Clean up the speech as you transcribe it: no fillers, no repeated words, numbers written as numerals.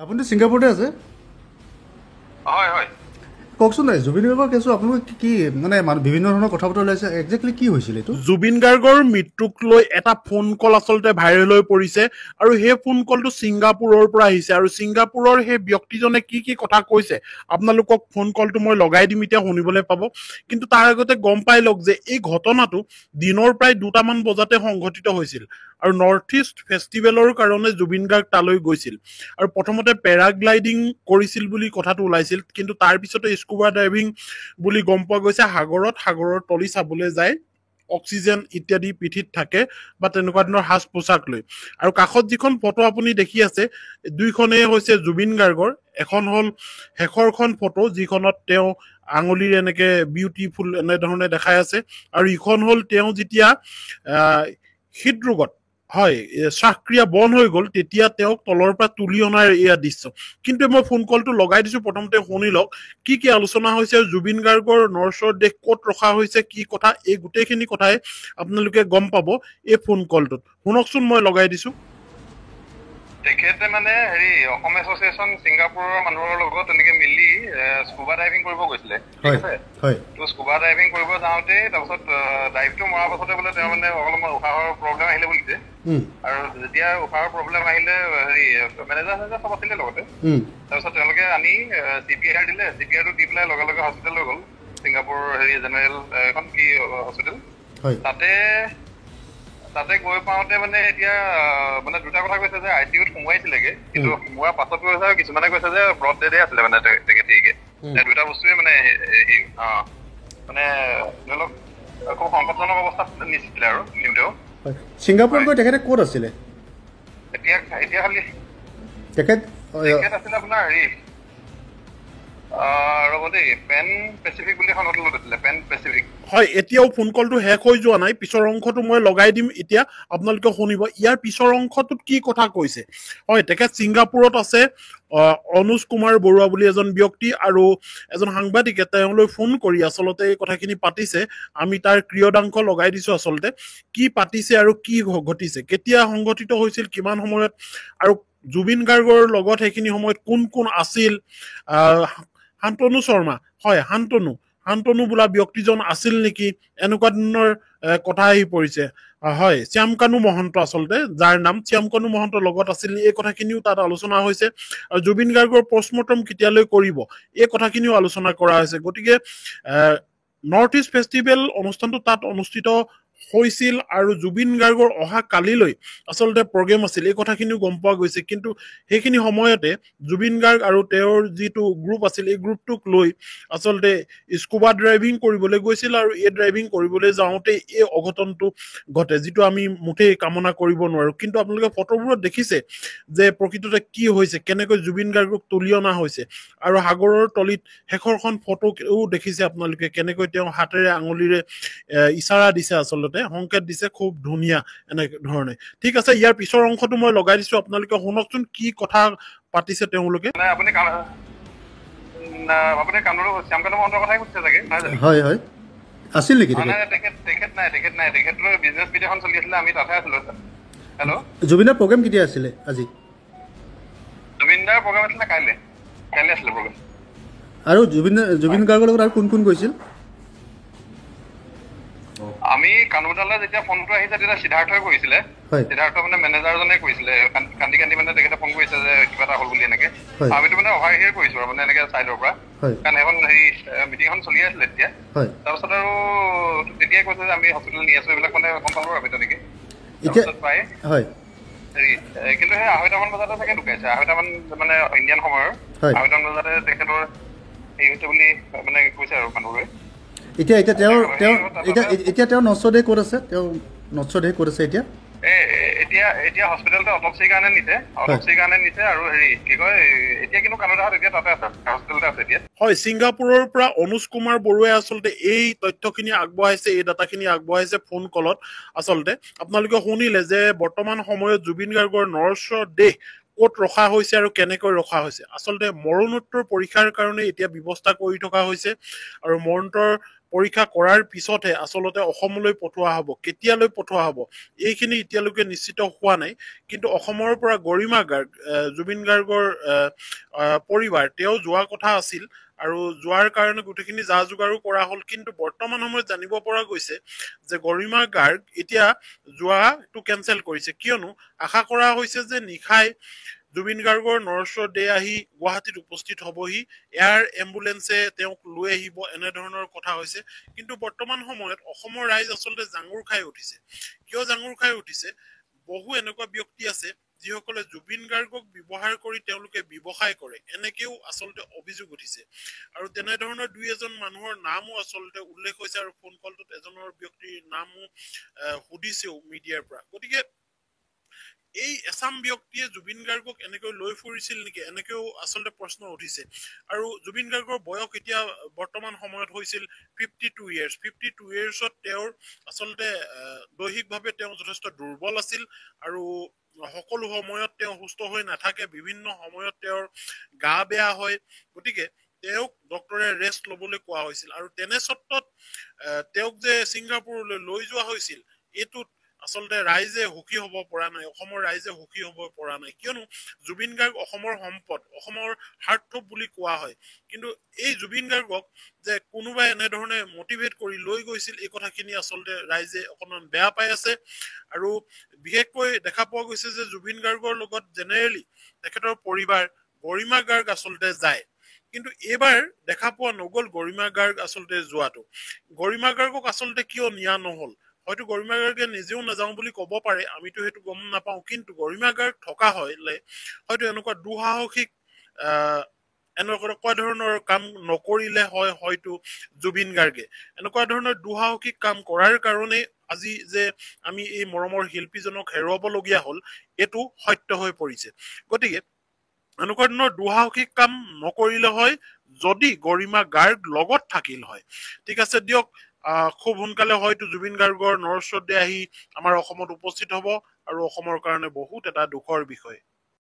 আপুনি ছিংগাপুৰতে আছে? হয় হয় কওকচোন জুবিন গাৰ্গৰ কেছটো আপোনালোকে কি মানে বিভিন্ন ধৰণৰ কথা বতৰা ওলাইছে, একজেক্টলি কি হৈছিল এইটো? জুবিন গাৰ্গৰ মৃত্যুক লৈ এটা ফোন কল আচলতে ভাইৰেল হৈ পৰিছে আৰু সেই ফোন কলটো ছিংগাপুৰৰ পৰা আহিছে আৰু ছিংগাপুৰৰ সেই ব্যক্তিজনে কি কি কথা কৈছে আপোনালোকক ফোন কলটো মই লগাই দিম, এতিয়া শুনিবলৈ পাব। কিন্তু তাৰ আগতে গম পাই লওক যে এই ঘটনাটো দিনৰ প্ৰায় 2টামান বজাতে সংঘটিত হৈছিল আৰু নৰ্থ ইষ্ট ফেষ্টিভেলৰ কাৰণে জুবিন গাৰ্গ তালৈ গৈছিল আৰু প্ৰথমতে পেৰাগ্লাইডিং কৰিছিল বুলি কথাটো ওলাইছিল, কিন্তু তাৰ পিছতে স্কুবা ডাইভিং বুলি গম পোৱা গৈছে। সাগৰৰ তলি চাবলৈ যায়, অক্সিজেন ইত্যাদি পিঠিত থাকে বা তেনেকুৱা ধৰণৰ সাজ পোছাক লৈ। আৰু কাষত যিখন ফটো আপুনি দেখি আছে, দুইখনেই হৈছে জুবিন গাৰ্গৰ। এখন হ'ল শেষৰখন ফটো, যিখনত তেওঁ আঙুলিৰ এনেকে বিউটিফুল এনেধৰণে দেখাই আছে, আৰু ইখন হ'ল তেওঁ যেতিয়া হৃদৰোগত শ্বাসক্ৰিয়া বন্ধ হৈ গ'ল তেতিয়া তেওঁক তলৰ পৰা তুলি অনাৰ এয়া দৃশ্য। কিন্তু মই ফোন কলটো লগাই দিছো, প্ৰথমতে শুনি লওক কি কি আলোচনা হৈছে, জুবিন গাৰ্গৰ নৰ্থৰ দেশ ক'ত ৰখা হৈছে, কি কথা, এই গোটেইখিনি কথাই আপোনালোকে গম পাব এই ফোন কলটোত। শুনকচোন, মই লগাই দিছো। তেখেতে মানে অসম এছ'চিয়েশ্যন ছিংগাপুৰৰ মানুহৰ লগত তেনেকে মিলি স্কুবা ডাইভিং কৰিব গৈছিলে, ঠিক আছে। তো স্কুবা ডাইভিং কৰিব যাওঁতে তাৰপিছত ডাইভটো মৰাৰ পাছতে বোলে তেওঁ মানে অলপমান উশাহৰ প্ৰব্লেম আহিলে বুলিছে। আৰু যেতিয়া উশাহৰ প্ৰব্লেম আহিলে মেনেজাৰ চব আছিলে লগতে, তাৰপিছত তেওঁলোকে আনি CPR দিলে, CPRটো দি পেলাই লগে লগে হস্পিটেল লৈ গ'ল, ছিংগাপুৰ জেনেৰেল এখন কি হস্পিটেল। তাতে গৈ পাওঁতে মানে এতিয়া মানে দুটা কথা কৈছে যে ICUত সোমোৱাইছিলেগে, কিন্তু সোমোৱাৰ পাছত কৈছে কিছুমানে কৈছে যে ব্ৰড ডেডে আছিলে মানে তেখেতে। দুটা বস্তুৱে মানে মানে ধৰি লওক খুব সংকটজনক অৱস্থাত নিছিলে আৰু নিওঁতেও। ছিংগাপুৰত গৈ তেখেতে ক'ত আছিলে? এতিয়া খালি তেখেত আছিলে আপোনাৰ ৰ'ব দেই, পেন পেচিফিক বুলি এখন হোটেলত আছিলে, পেন পেচিফিক। হয়, এতিয়াও ফোন কলটো শেষ হৈ যোৱা নাই, পিছৰ অংশটো মই লগাই দিম, এতিয়া আপোনালোকে শুনিব ইয়াৰ পিছৰ অংশটোত কি কথা কৈছে। হয়, তেখেত ছিংগাপুৰত আছে। অনুজ কুমাৰ বৰুৱা বুলি এজন ব্যক্তি আৰু এজন সাংবাদিকে তেওঁলৈ ফোন কৰি আচলতে এই কথাখিনি পাতিছে। আমি তাৰ ক্ৰিয়দাংশ লগাই দিছো, আচলতে কি পাতিছে আৰু কি ঘটিছে, কেতিয়া সংঘটিত হৈছিল, কিমান সময়ত, আৰু জুবিন গাৰ্গৰ লগত সেইখিনি সময়ত কোন কোন আছিল। শান্তনু শৰ্মা, হয় শান্তনু বোলা ব্যক্তিজন আছিল নেকি, এনেকুৱা ধৰণৰ কথা আহি পৰিছে। হয়, শ্যামকানু মহন্ত আচলতে, যাৰ নাম শ্যামকানু মহন্ত লগত আছিল, এই কথাখিনিও তাত আলোচনা হৈছে। আৰু জুবিন গাৰ্গৰ পষ্টমৰ্টম কেতিয়ালৈ কৰিব, এই কথাখিনিও আলোচনা কৰা হৈছে। গতিকে নৰ্থ ইষ্ট ফেষ্টিভেল অনুষ্ঠানটো তাত অনুষ্ঠিত হৈছিল আৰু জুবিন গাৰ্গৰ অহা কালিলৈ আচলতে প্ৰগ্ৰেম আছিল, এই কথাখিনিও গম পোৱা গৈছে। কিন্তু সেইখিনি সময়তে জুবিন গাৰ্গ আৰু তেওঁৰ যিটো গ্ৰুপ আছিল, এই গ্ৰুপটোক লৈ আচলতে স্কুবা ড্ৰাইভিং কৰিবলৈ গৈছিল আৰু এই ড্ৰাইভিং কৰিবলৈ যাওঁতে এই অঘটনটো ঘটে, যিটো আমি মুঠেই কামনা কৰিব নোৱাৰো। কিন্তু আপোনালোকে ফটোবোৰত দেখিছে যে প্ৰকৃততে কি হৈছে, কেনেকৈ জুবিন গাৰ্গক তুলি অনা হৈছে। আৰু সাগৰৰ তলিত শেষৰখন ফটোও দেখিছে আপোনালোকে, কেনেকৈ তেওঁ হাতেৰে আঙুলিৰে ইচাৰা দিছে, আচলতে সংকেত দিছে, খুব ধুনীয়া এনেকে ধৰণে। ঠিক আছে, ইয়াৰ পিছৰ অংশটো মই লগাই দিছো, আপোনালোকে শুনকচোন কি কথা পাতিছে তেওঁলোকে। আপুনি কামৰূপ শ্যামকানু মহন্তৰ কথাই কৈছে চাগে, নহয় জানো? হয় হয়, আছিল নেকি তেখেত নাই, তেখেতৰ বিজনেছ মিট এখন চলি আছিলে, আমি তাতে আছিলো। হেল্ল', জুবিনৰ প্ৰগ্ৰেম কেতিয়া আছিলে? আজি জুবিনদাৰ প্ৰগ্ৰেম আছিলে, কাইলৈ আছিলে প্ৰগ্ৰেম। আৰু জুবিন গাৰ্গৰ লগত আৰু কোন কোন গৈছিল? আমি কানুতালৈ যেতিয়া ফোনটো আহিছে তেতিয়া সিদ্ধাৰ্থই কৰিছিলে, সিদ্ধাৰ্থ মানে মেনেজাৰজনে কৰিছিলে, কান্দি মানে তেখেতে ফোন কৰিছে যে কিবা এটা হ'ল বুলি এনেকে। আমিতো মানে অভাৰ হিয়াৰ কৰিছো আৰু মানে এনেকে চাইডৰ পৰা, কাৰণ এখন মিটিং এখন চলি আছিলে তেতিয়া। তাৰপিছত আৰু তেতিয়াই কৈছে যে আমি হস্পিটেল নি আছো, এইবিলাক মানে গম পালো আমি তেনেকে। প্ৰায় কিন্তু সেই 2:30মান বজাতে চাগে ঢুকাইছে, 2:30মান মানে ইণ্ডিয়ান সময়ৰ 2:30মান বজাতে তেখেতৰ হেৰি হৈছে বুলি মানে কৈছে আৰু মানুহবোৰে। এতিয়া তেওঁ নশ্বদেহ ক'ত আছে? এতিয়া হস্পিটেলতে অটপচিৰ কাৰণে নিছে, আৰু কি কয়, এতিয়া কিন্তু কানাডাত এতিয়া তাতে আছে, হস্পিটেলতে আছে এতিয়া। হয়, ছিংগাপুৰৰ পৰা অনুজ কুমাৰ বৰুৱাই আচলতে এই তথ্যখিনি আগবঢ়াইছে, এই ডাটাখিনি আগবঢ়াইছে ফোন কলত। আচলতে আপোনালোকে শুনিলে যে বৰ্তমান সময়ত জুবিন গাৰ্গৰ নৰ্থৰ দেশ ক'ত ৰখা হৈছে আৰু কেনেকৈ ৰখা হৈছে। আচলতে মৰণোত্তৰ পৰীক্ষাৰ কাৰণে এতিয়া ব্যৱস্থা কৰি থকা হৈছে আৰু মৰণোত্তৰ পৰীক্ষা কৰাৰ পিছতহে আচলতে অসমলৈ পঠোৱা হ'ব। কেতিয়ালৈ পঠোৱা হ'ব এইখিনি এতিয়ালৈকে নিশ্চিত হোৱা নাই। কিন্তু অসমৰ পৰা গৰিমা গাৰ্গ, জুবিন গাৰ্গৰ পৰিবাৰ তেওঁ যোৱা কথা আছিল আৰু যোৱাৰ কাৰণে গোটেইখিনি যা যোগাৰো কৰা হ'ল। কিন্তু বৰ্তমান সময়ত জানিব পৰা গৈছে যে গৰিমা গাৰ্গ এতিয়া যোৱাটো কেঞ্চেল কৰিছে, কিয়নো আশা কৰা হৈছে যে নিশাই জুবিন গাৰ্গৰ নৰেশ্বৰ দে আহি গুৱাহাটীত উপস্থিত হ'বহি, এয়াৰ এম্বুলেন্সে তেওঁক লৈ আহিব, এনেধৰণৰ কথা হৈছে। কিন্তু বৰ্তমান সময়ত অসমৰ ৰাইজ আচলতে জাঙুৰ খাই উঠিছে। কিয় জাঙুৰ খাই উঠিছে? বহু এনেকুৱা ব্যক্তি আছে যিসকলে জুবিন গাৰ্গক ব্যৱহাৰ কৰি তেওঁলোকে ব্যৱসায় কৰে, এনেকেও আচলতে অভিযোগ উঠিছে। আৰু তেনেধৰণৰ দুই এজন মানুহৰ নামো আচলতে উল্লেখ হৈছে আৰু ফোন কলটোত এজনৰ ব্যক্তিৰ নামো সুধিছেও মিডিয়াৰ পৰা। গতিকে এই এছাম ব্যক্তিয়ে জুবিন গাৰ্গক এনেকৈ লৈ ফুৰিছিল নেকি, এনেকেও আচলতে প্ৰশ্ন উঠিছে। আৰু জুবিন গাৰ্গৰ বয়স এতিয়া বৰ্তমান সময়ত হৈছিল 52 years। 52 yearsত তেওঁৰ আচলতে দৈহিকভাৱে তেওঁ যথেষ্ট দুৰ্বল আছিল আৰু সকলো সময়ত তেওঁ সুস্থ হৈ নাথাকে, বিভিন্ন সময়ত তেওঁৰ গা বেয়া হয়। গতিকে তেওঁক ডক্টৰে ৰেষ্ট ল'বলৈ কোৱা হৈছিল আৰু তেনে স্বত্বত তেওঁক যে ছিংগাপুৰলৈ লৈ যোৱা হৈছিল, এইটোত আচলতে ৰাইজে সুখী হ'ব পৰা নাই, অসমৰ ৰাইজে সুখী হ'ব পৰা নাই। কিয়নো জুবিন গাৰ্গ অসমৰ সম্পদ, অসমৰ হাৰ্থথ্ৰব বুলি কোৱা হয়। কিন্তু এই জুবিন গাৰ্গক যে কোনোবাই এনেধৰণে মটিভেট কৰি লৈ গৈছিল, এই কথাখিনি আচলতে ৰাইজে অকণমান বেয়া পাই আছে। আৰু বিশেষকৈ দেখা পোৱা গৈছে যে জুবিন গাৰ্গৰ লগত জেনেৰেলি তেখেতৰ পৰিবাৰ গৰিমা গাৰ্গ আচলতে যায়। কিন্তু এইবাৰ দেখা পোৱা নগ'ল গৰিমা গাৰ্গ আচলতে যোৱাটো। গৰিমা গাৰ্গক আচলতে কিয় নিয়া নহ'ল? হয়তো গৰিমা গাৰ্গে নিজেও নাযাওঁ বুলি ক'ব পাৰে, আমিতো সেইটো গম নাপাওঁ। কিন্তু গৰিমা গাৰ্গ থকা হলে হয়তো এনেকুৱা দুঃসাহসিক এনেকুৱা ধৰণৰ কাম নকৰিলে হয় হয়তো জুবিন গাৰ্গে। এনেকুৱা ধৰণৰ দুঃসাহসিক কাম কৰাৰ কাৰণে আজি যে আমি এই মৰমৰ শিল্পীজনক হেৰুৱাবলগীয়া হ'ল, এইটো সত্য হৈ পৰিছে। গতিকে এনেকুৱা ধৰণৰ দুঃসাহসিক কাম নকৰিলে হয় যদি গৰিমা গাৰ্গ লগত থাকিল হয়। ঠিক আছে দিয়ক, খুব সোনকালে হয়তো জুবিন গাৰ্গৰ নৰেশ্বৰ দে আহি আমাৰ অসমত উপস্থিত হ'ব আৰু অসমৰ কাৰণে বহুত এটা দুখৰ বিষয়।